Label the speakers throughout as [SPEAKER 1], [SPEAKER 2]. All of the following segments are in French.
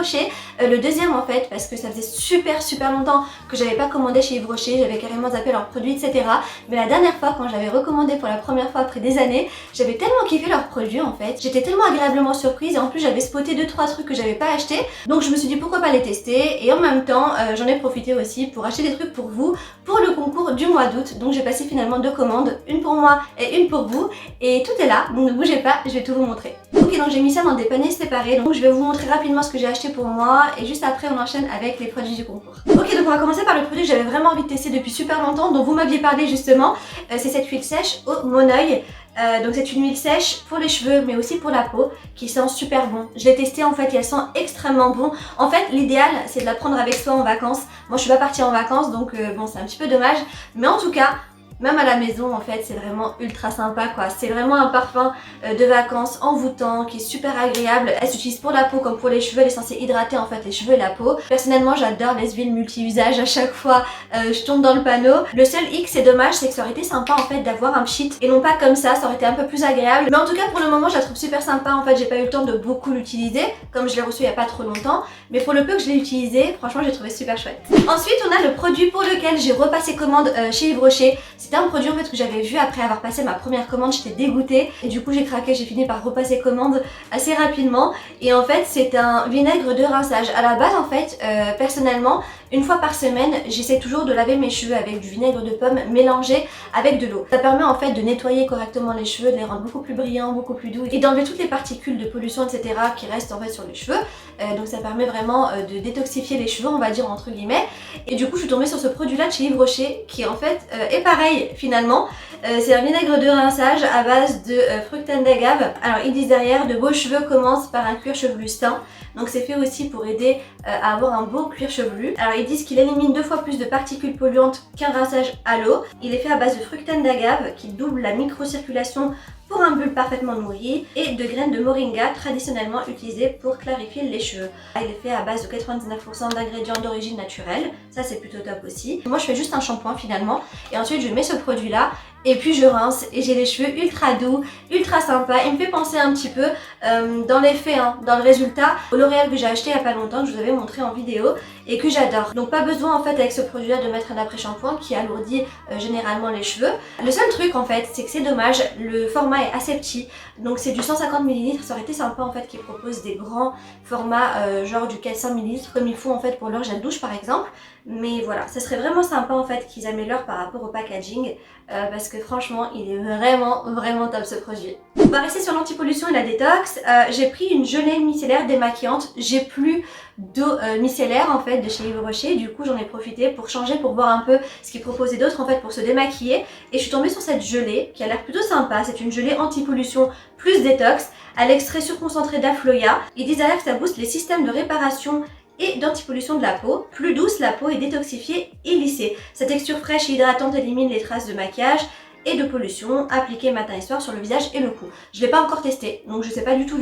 [SPEAKER 1] Rocher, le deuxième en fait, parce que ça faisait super longtemps que j'avais pas commandé chez Yves Rocher, j'avais carrément zappé leurs produits, etc. Mais la dernière fois, quand j'avais recommandé pour la première fois après des années, j'avais tellement kiffé leurs produits en fait, j'étais tellement agréablement surprise et en plus j'avais spoté 2-3 trucs que j'avais pas acheté, donc je me suis dit pourquoi pas les tester, et en même temps j'en ai profité aussi pour acheter des trucs pour vous, pour le concours du mois d'août. Donc j'ai passé finalement 2 commandes, une pour moi et une pour vous, et tout est là, donc ne bougez pas, je vais tout vous montrer. Ok, donc j'ai mis ça dans des paniers séparés, donc je vais vous montrer rapidement ce que j'ai acheté pour moi et juste après on enchaîne avec les produits du concours. Ok, donc on va commencer par le produit que j'avais vraiment envie de tester depuis super longtemps, dont vous m'aviez parlé justement, c'est cette huile sèche au Moneuil. Donc c'est une huile sèche pour les cheveux mais aussi pour la peau qui sent super bon. Je l'ai testée en fait et elle sent extrêmement bon. En fait l'idéal c'est de la prendre avec soi en vacances. Moi je suis pas partie en vacances donc bon c'est un petit peu dommage. Mais en tout cas même à la maison en fait c'est vraiment ultra sympa quoi. C'est vraiment un parfum de vacances envoûtant qui est super agréable. Elle s'utilise pour la peau comme pour les cheveux, elle est censée hydrater en fait les cheveux et la peau. Personnellement j'adore les huiles multi-usages, à chaque fois je tombe dans le panneau. Le seul hic c'est dommage c'est que ça aurait été sympa en fait d'avoir un pchit et non pas comme ça aurait été un peu plus agréable. Mais en tout cas pour le moment je la trouve super sympa en fait, j'ai pas eu le temps de beaucoup l'utiliser comme je l'ai reçu il y a pas trop longtemps. Mais pour le peu que je l'ai utilisé, franchement j'ai trouvé super chouette. Ensuite on a le produit pour lequel j'ai repassé commande chez Yves Rocher. C'était un produit en fait que j'avais vu après avoir passé ma première commande, j'étais dégoûtée et du coup j'ai craqué, j'ai fini par repasser commande assez rapidement. Et en fait c'est un vinaigre de rinçage. À la base en fait personnellement une fois par semaine j'essaie toujours de laver mes cheveux avec du vinaigre de pomme mélangé avec de l'eau. Ça permet en fait de nettoyer correctement les cheveux, de les rendre beaucoup plus brillants, beaucoup plus doux et d'enlever toutes les particules de pollution etc qui restent en fait sur les cheveux. Donc ça permet vraiment de détoxifier les cheveux on va dire entre guillemets. Et du coup je suis tombée sur ce produit là de chez Yves Rocher qui en fait est pareil finalement. C'est un vinaigre de rinçage à base de fructane d'agave. Alors ils disent derrière de beaux cheveux commencent par un cuir chevelu sain. Donc c'est fait aussi pour aider à avoir un beau cuir chevelu. Alors ils disent qu'il élimine 2 fois plus de particules polluantes qu'un rinçage à l'eau. Il est fait à base de fructane d'agave qui double la microcirculation pour un bulbe parfaitement nourri et de graines de moringa traditionnellement utilisées pour clarifier les cheveux. Il est fait à base de 99% d'ingrédients d'origine naturelle, ça c'est plutôt top aussi. Moi je fais juste un shampoing finalement et ensuite je mets ce produit là et puis je rince et j'ai les cheveux ultra doux, ultra sympa. Il me fait penser un petit peu dans l'effet, dans le résultat, au L'Oréal que j'ai acheté il n'y a pas longtemps, que je vous avais montré en vidéo et que j'adore. Donc pas besoin en fait avec ce produit là de mettre un après-shampoing qui alourdit généralement les cheveux. Le seul truc en fait c'est que c'est dommage, le format est assez petit, donc c'est du 150 ml, ça aurait été sympa en fait qu'ils proposent des grands formats genre du 400 ml comme il faut en fait pour leur gel douche par exemple. Mais voilà, ça serait vraiment sympa en fait qu'ils améliorent par rapport au packaging parce que franchement il est vraiment top ce produit. On va rester sur l'antipollution et la détox. J'ai pris une gelée micellaire démaquillante, j'ai plus d'eau micellaire en fait de chez Yves Rocher, du coup j'en ai profité pour changer, pour voir un peu ce qu'ils proposaient d'autres en fait pour se démaquiller et je suis tombée sur cette gelée qui a l'air plutôt sympa. C'est une gelée antipollution plus détox à l'extrait surconcentré d'Afloya. Ils disent derrière que ça booste les systèmes de réparation et d'antipollution de la peau. Plus douce, la peau est détoxifiée et lissée. Sa texture fraîche et hydratante élimine les traces de maquillage et de pollution appliquée matin et soir sur le visage et le cou. Je l'ai pas encore testé donc je sais pas du tout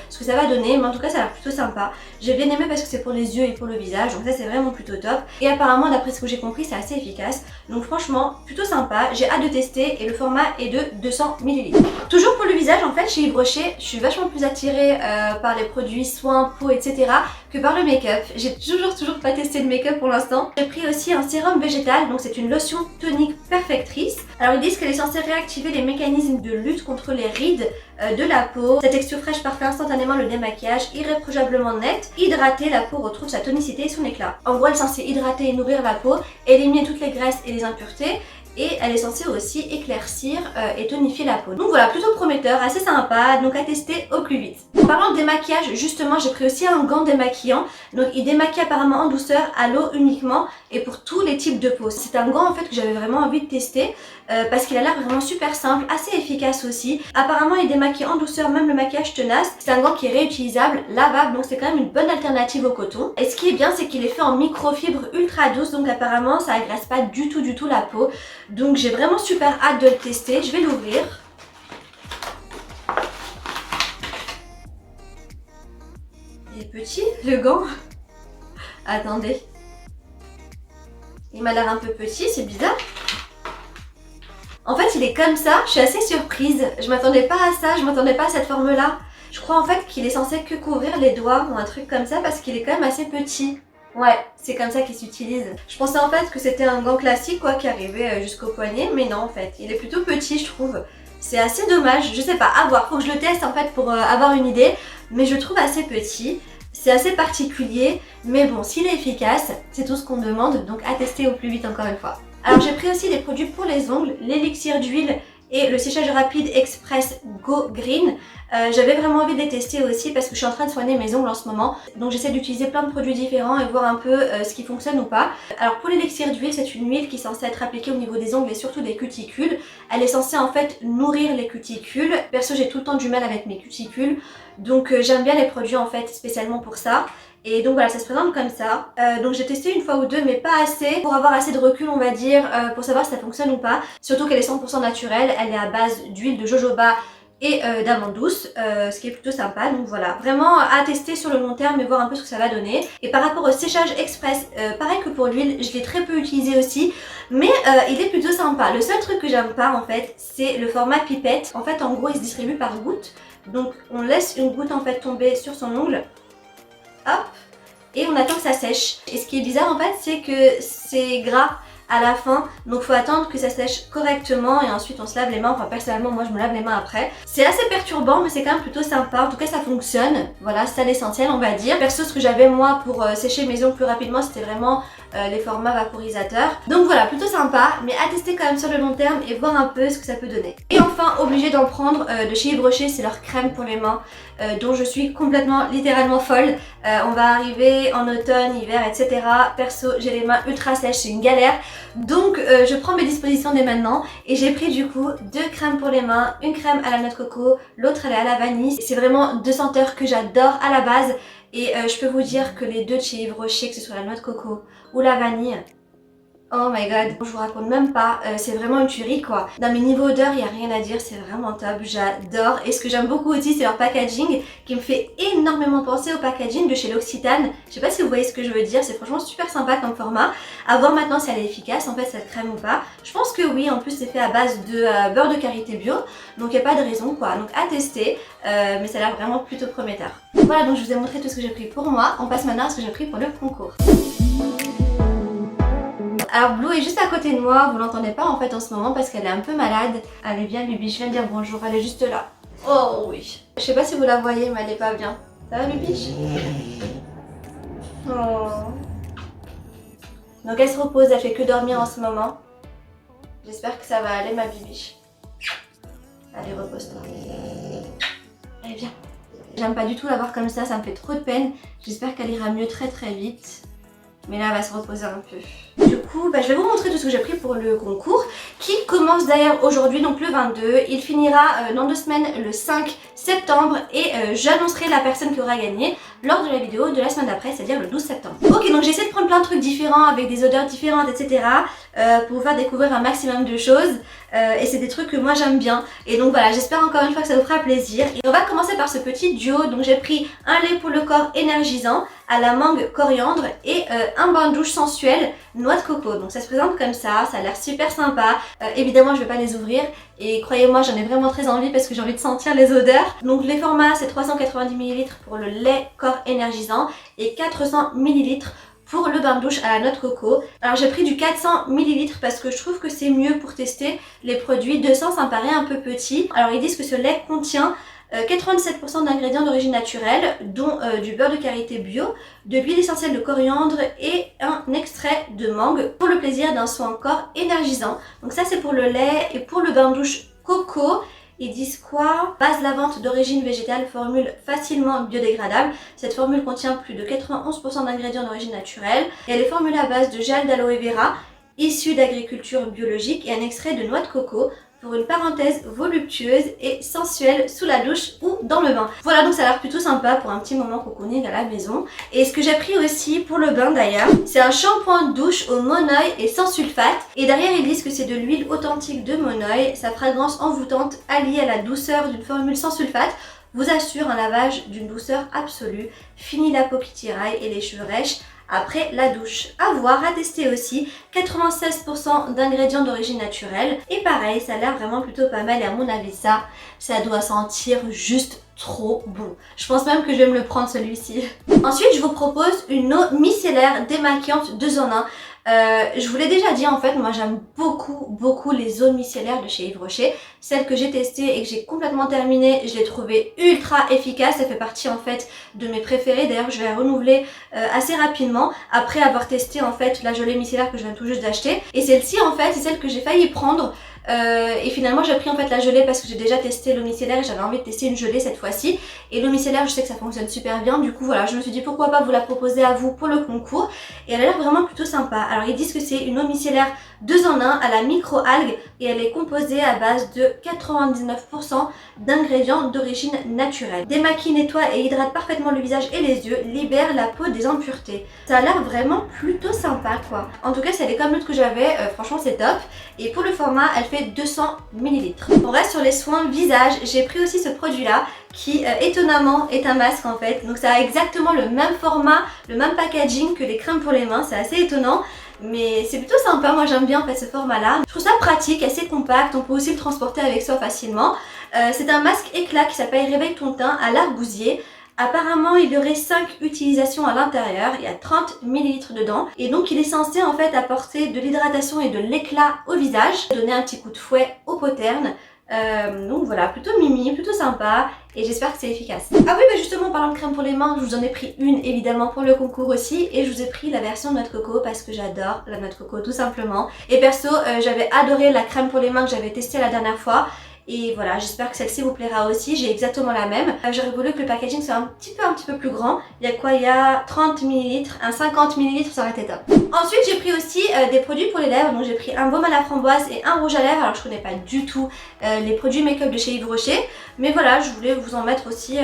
[SPEAKER 1] ce que ça va donner, mais en tout cas ça a l'air plutôt sympa. J'ai bien aimé parce que c'est pour les yeux et pour le visage, donc ça c'est vraiment plutôt top. Et apparemment d'après ce que j'ai compris c'est assez efficace, donc franchement plutôt sympa. J'ai hâte de tester et le format est de 200 ml. Toujours pour le visage en fait chez Yves Rocher je suis vachement plus attirée par les produits soins, peau etc que par le make-up. J'ai toujours pas testé le make-up pour l'instant. J'ai pris aussi un sérum végétal, donc c'est une lotion tonique perfectrice. Alors ils disent qu'elle est censée réactiver les mécanismes de lutte contre les rides de la peau. Sa texture fraîche parfait instantanément le démaquillage, irréprochable net. Hydrater, la peau retrouve sa tonicité et son éclat. En gros elle est censée hydrater et nourrir la peau, éliminer toutes les graisses et les impuretés. Et elle est censée aussi éclaircir et tonifier la peau. Donc voilà, plutôt prometteur, assez sympa, donc à tester au plus vite. En parlant de démaquillage, justement, j'ai pris aussi un gant démaquillant. Donc il démaquille apparemment en douceur, à l'eau uniquement et pour tous les types de peau. C'est un gant en fait que j'avais vraiment envie de tester parce qu'il a l'air vraiment super simple, assez efficace aussi. Apparemment il démaquille en douceur, même le maquillage tenace. C'est un gant qui est réutilisable, lavable, donc c'est quand même une bonne alternative au coton. Et ce qui est bien, c'est qu'il est fait en microfibre ultra douce, donc apparemment ça agresse pas du tout la peau. Donc j'ai vraiment super hâte de le tester, je vais l'ouvrir. Il est petit le gant. Attendez. Il m'a l'air un peu petit, c'est bizarre. En fait il est comme ça, je suis assez surprise. Je m'attendais pas à ça, je m'attendais pas à cette forme là. Je crois en fait qu'il est censé que couvrir les doigts ou un truc comme ça parce qu'il est quand même assez petit. Ouais, c'est comme ça qu'il s'utilise. Je pensais en fait que c'était un gant classique quoi qui arrivait jusqu'au poignet, mais non en fait, il est plutôt petit je trouve. C'est assez dommage, je sais pas, à voir, faut que je le teste en fait pour avoir une idée, mais je le trouve assez petit. C'est assez particulier, mais bon, s'il est efficace, c'est tout ce qu'on demande, donc à tester au plus vite encore une fois. Alors j'ai pris aussi des produits pour les ongles, l'élixir d'huile et le séchage rapide express Go Green. J'avais vraiment envie de les tester aussi parce que je suis en train de soigner mes ongles en ce moment. Donc j'essaie d'utiliser plein de produits différents et voir un peu ce qui fonctionne ou pas. Alors pour l'élixir d'huile, c'est une huile qui est censée être appliquée au niveau des ongles et surtout des cuticules. Elle est censée en fait nourrir les cuticules. Perso, j'ai tout le temps du mal avec mes cuticules. Donc j'aime bien les produits en fait spécialement pour ça. Et donc voilà, ça se présente comme ça. Donc j'ai testé une fois ou deux, mais pas assez pour avoir assez de recul, on va dire, pour savoir si ça fonctionne ou pas. Surtout qu'elle est 100% naturelle, elle est à base d'huile de jojoba et d'amandes douces, ce qui est plutôt sympa. Donc voilà, vraiment à tester sur le long terme et voir un peu ce que ça va donner. Et par rapport au séchage express, pareil que pour l'huile, je l'ai très peu utilisé aussi, mais il est plutôt sympa. Le seul truc que j'aime pas en fait, c'est le format pipette. En fait, en gros, il se distribue par goutte. Donc on laisse une goutte en fait tomber sur son ongle. Hop, et on attend que ça sèche. Et ce qui est bizarre en fait, c'est que c'est gras à la fin, donc faut attendre que ça sèche correctement et ensuite on se lave les mains. Enfin personnellement moi je me lave les mains après. C'est assez perturbant mais c'est quand même plutôt sympa, en tout cas ça fonctionne. Voilà, c'est ça l'essentiel on va dire. Perso, ce que j'avais moi pour sécher mes ongles plus rapidement, c'était vraiment les formats vaporisateurs. Donc voilà, plutôt sympa, mais à tester quand même sur le long terme et voir un peu ce que ça peut donner. Et enfin, obligé d'en prendre de chez Yves Rocher, c'est leur crème pour les mains dont je suis complètement, littéralement folle. On va arriver en automne, hiver, etc. Perso, j'ai les mains ultra sèches, c'est une galère. Donc je prends mes dispositions dès maintenant et j'ai pris du coup 2 crèmes pour les mains, une crème à la noix de coco, l'autre elle est à la vanille. C'est vraiment 2 senteurs que j'adore à la base. Et je peux vous dire que les deux de chez Yves Rocher, que ce soit la noix de coco ou la vanille, oh my god, je vous raconte même pas, c'est vraiment une tuerie quoi. Dans mes niveaux odeur, il n'y a rien à dire, c'est vraiment top, j'adore. Et ce que j'aime beaucoup aussi, c'est leur packaging qui me fait énormément penser au packaging de chez l'Occitane. Je sais pas si vous voyez ce que je veux dire, c'est franchement super sympa comme format. À voir maintenant si elle est efficace en fait cette crème ou pas. Je pense que oui, en plus c'est fait à base de beurre de karité bio, donc il n'y a pas de raison quoi. Donc à tester, mais ça a l'air vraiment plutôt prometteur. Voilà, donc je vous ai montré tout ce que j'ai pris pour moi. On passe maintenant à ce que j'ai pris pour le concours. Alors Blue est juste à côté de moi, vous l'entendez pas en fait en ce moment parce qu'elle est un peu malade. Allez viens Luby, je viens de dire bonjour, elle est juste là. Oh oui. Je sais pas si vous la voyez mais elle est pas bien. Ça va Luby? Oh. Donc elle se repose, elle fait que dormir en ce moment. J'espère que ça va aller ma bibiche. Allez repose-toi. Allez viens. J'aime pas du tout la voir comme ça me fait trop de peine. J'espère qu'elle ira mieux très très vite. Mais là elle va se reposer un peu. Du coup je vais vous montrer tout ce que j'ai pris pour le concours qui commence d'ailleurs aujourd'hui, donc le 22. Il finira dans 2 semaines le 5 septembre et j'annoncerai la personne qui aura gagné lors de la vidéo de la semaine d'après, c'est-à-dire le 12 septembre. Ok, donc j'essaie de prendre plein de trucs différents avec des odeurs différentes, etc. Pour vous faire découvrir un maximum de choses. Et c'est des trucs que moi j'aime bien. Et donc voilà, j'espère encore une fois que ça vous fera plaisir. Et on va commencer par ce petit duo. Donc j'ai pris un lait pour le corps énergisant à la mangue coriandre et un bain de douche sensuel noix de coco. Donc ça se présente comme ça a l'air super sympa. Évidemment je vais pas les ouvrir et croyez-moi j'en ai vraiment très envie parce que j'ai envie de sentir les odeurs. Donc les formats c'est 390 ml pour le lait corps énergisant et 400 ml pour le bain de douche à la noix de coco. Alors j'ai pris du 400 ml parce que je trouve que c'est mieux pour tester les produits. 200 ça me paraît un peu petit. Alors ils disent que ce lait contient 87% d'ingrédients d'origine naturelle, dont du beurre de karité bio, de l'huile essentielle de coriandre et un extrait de mangue pour le plaisir d'un soin corps énergisant. Donc ça c'est pour le lait. Et pour le bain de douche coco, ils disent quoi? Base lavante d'origine végétale, formule facilement biodégradable. Cette formule contient plus de 91% d'ingrédients d'origine naturelle et elle est formulée à base de gel d'aloe vera issu d'agriculture biologique et un extrait de noix de coco pour une parenthèse voluptueuse et sensuelle sous la douche ou dans le bain. Voilà, donc ça a l'air plutôt sympa pour un petit moment cocooning à la maison. Et ce que j'ai pris aussi pour le bain d'ailleurs, c'est un shampoing de douche au monoeil et sans sulfate. Et derrière ils disent que c'est de l'huile authentique de monoeil. Sa fragrance envoûtante alliée à la douceur d'une formule sans sulfate vous assure un lavage d'une douceur absolue, finit la peau qui tiraille et les cheveux rêches après la douche. À voir, à tester aussi. 96% d'ingrédients d'origine naturelle. Et pareil, ça a l'air vraiment plutôt pas mal et à mon avis ça doit sentir juste trop bon. Je pense même que je vais me le prendre celui-ci. Ensuite, je vous propose une eau micellaire démaquillante 2 en 1. Je vous l'ai déjà dit en fait, moi j'aime beaucoup les eaux micellaires de chez Yves Rocher. Celle que j'ai testée et que j'ai complètement terminée, je l'ai trouvée ultra efficace. Elle fait partie en fait de mes préférées. D'ailleurs je vais la renouveler assez rapidement après avoir testé en fait la gelée micellaire que je viens tout juste d'acheter. Et celle-ci en fait c'est celle que j'ai failli prendre. Et finalement j'ai pris en fait la gelée parce que j'ai déjà testé l'eau micellaire et j'avais envie de tester une gelée cette fois-ci. Et l'eau micellaire je sais que ça fonctionne super bien, du coup voilà, je me suis dit pourquoi pas vous la proposer à vous pour le concours. Et elle a l'air vraiment plutôt sympa. Alors ils disent que c'est une eau micellaire 2 en 1 à la micro-algue et elle est composée à base de 99% d'ingrédients d'origine naturelle. Démaquille, nettoie et hydrate parfaitement le visage et les yeux, libère la peau des impuretés. Ça a l'air vraiment plutôt sympa quoi. En tout cas c'est comme l'autre que j'avais, franchement c'est top. Et pour le format elle fait 200 ml. On reste sur les soins visage, j'ai pris aussi ce produit là qui étonnamment est un masque en fait. Donc ça a exactement le même format, le même packaging que les crèmes pour les mains, c'est assez étonnant. Mais c'est plutôt sympa, moi j'aime bien en fait ce format là. Je trouve ça pratique, assez compact, on peut aussi le transporter avec soi facilement. C'est un masque éclat qui s'appelle Réveille ton teint à l'argousier. Apparemment il y aurait 5 utilisations à l'intérieur, il y a 30 ml dedans. Et donc il est censé en fait apporter de l'hydratation et de l'éclat au visage, donner un petit coup de fouet aux peaux ternes. Donc voilà, plutôt mimi, plutôt sympa et j'espère que c'est efficace. Ah oui, bah justement en parlant de crème pour les mains, je vous en ai pris une évidemment pour le concours aussi et je vous ai pris la version noix de coco parce que j'adore la noix de coco tout simplement. Et perso, j'avais adoré la crème pour les mains que j'avais testée la dernière fois. Et voilà, j'espère que celle-ci vous plaira aussi, j'ai exactement la même. J'aurais voulu que le packaging soit un petit peu plus grand. Il y a quoi? Il y a 30 ml, un 50 ml, ça aurait été top. Ensuite, j'ai pris aussi des produits pour les lèvres. Donc j'ai pris un baume à la framboise et un rouge à lèvres. Alors je connais pas du tout les produits make-up de chez Yves Rocher. Mais voilà, je voulais vous en mettre aussi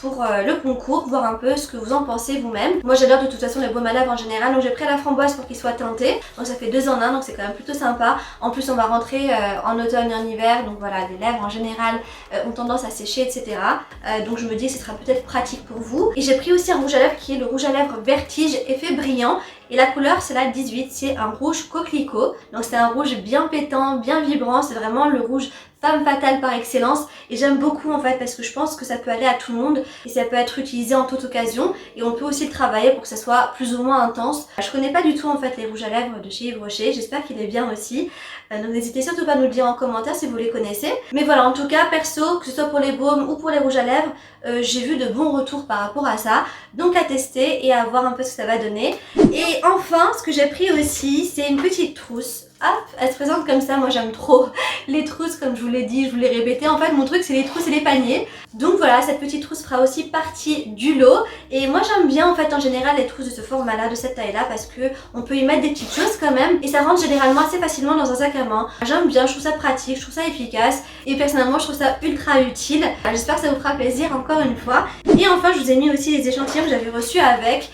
[SPEAKER 1] pour le concours, voir un peu ce que vous en pensez vous-même. Moi j'adore de toute façon les baumes à lèvres en général. Donc j'ai pris la framboise pour qu'il soit teinté. Donc ça fait 2 en 1, donc c'est quand même plutôt sympa. En plus on va rentrer en automne et en hiver. Donc voilà, les lèvres en général ont tendance à sécher, etc. Donc je me dis que ce sera peut-être pratique pour vous. Et j'ai pris aussi un rouge à lèvres qui est le rouge à lèvres Vertige effet brillant. Et la couleur c'est la 18, c'est un rouge coquelicot. Donc c'est un rouge bien pétant, bien vibrant, c'est vraiment le rouge femme fatale par excellence. Et j'aime beaucoup en fait parce que je pense que ça peut aller à tout le monde et ça peut être utilisé en toute occasion. Et on peut aussi le travailler pour que ça soit plus ou moins intense. Je connais pas du tout en fait les rouges à lèvres de chez Yves Rocher, j'espère qu'il est bien aussi. Donc n'hésitez surtout pas à nous le dire en commentaire si vous les connaissez. Mais voilà, en tout cas perso, que ce soit pour les baumes ou pour les rouges à lèvres, j'ai vu de bons retours par rapport à ça. Donc à tester et à voir un peu ce que ça va donner. Et enfin, ce que j'ai pris aussi, c'est une petite trousse. Hop, elle se présente comme ça, moi j'aime trop les trousses comme je vous l'ai dit, je vous l'ai répété. En fait mon truc c'est les trousses et les paniers. Donc voilà, cette petite trousse fera aussi partie du lot. Et moi j'aime bien en fait en général les trousses de ce format là, de cette taille là, parce que on peut y mettre des petites choses quand même. Et ça rentre généralement assez facilement dans un sac à main. J'aime bien, je trouve ça pratique, je trouve ça efficace. Et personnellement je trouve ça ultra utile. J'espère que ça vous fera plaisir encore une fois. Et enfin je vous ai mis aussi les échantillons que j'avais reçus avec.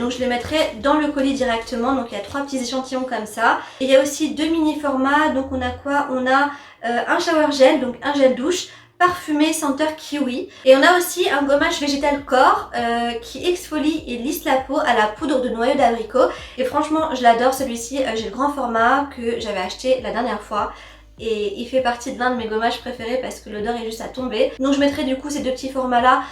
[SPEAKER 1] Donc je les mettrai dans le colis directement. Donc il y a 3 petits échantillons comme ça. Et il y a aussi 2 mini formats. Donc on a quoi? On a un shower gel, donc un gel douche parfumé senteur kiwi. Et on a aussi un gommage végétal corps qui exfolie et lisse la peau à la poudre de noyau d'abricot. Et franchement je l'adore celui-ci. J'ai le grand format que j'avais acheté la dernière fois. Et il fait partie de l'un de mes gommages préférés parce que l'odeur est juste à tomber. Donc je mettrai du coup ces 2 petits formats là.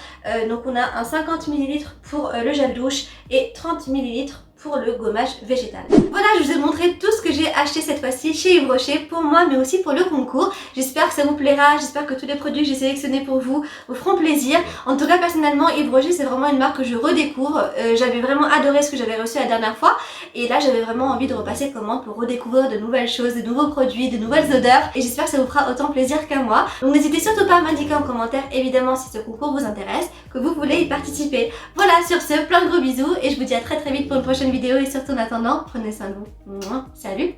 [SPEAKER 1] Donc on a un 50 ml pour le gel douche et 30 ml pour le gommage végétal. Voilà, je vous ai montré tout ce que j'ai acheté cette fois-ci chez Yves Rocher pour moi mais aussi pour le concours. J'espère que ça vous plaira, j'espère que tous les produits que j'ai sélectionnés pour vous vous feront plaisir. En tout cas personnellement Yves Rocher c'est vraiment une marque que je redécouvre. J'avais vraiment adoré ce que j'avais reçu la dernière fois et là j'avais vraiment envie de repasser commande pour redécouvrir de nouvelles choses, de nouveaux produits, de nouvelles odeurs et j'espère que ça vous fera autant plaisir qu'à moi. Donc n'hésitez surtout pas à m'indiquer en commentaire évidemment si ce concours vous intéresse, que vous voulez y participer. Voilà, sur ce, plein de gros bisous et je vous dis à très vite pour une prochaine vidéo et surtout en attendant, prenez soin de vous. Salut!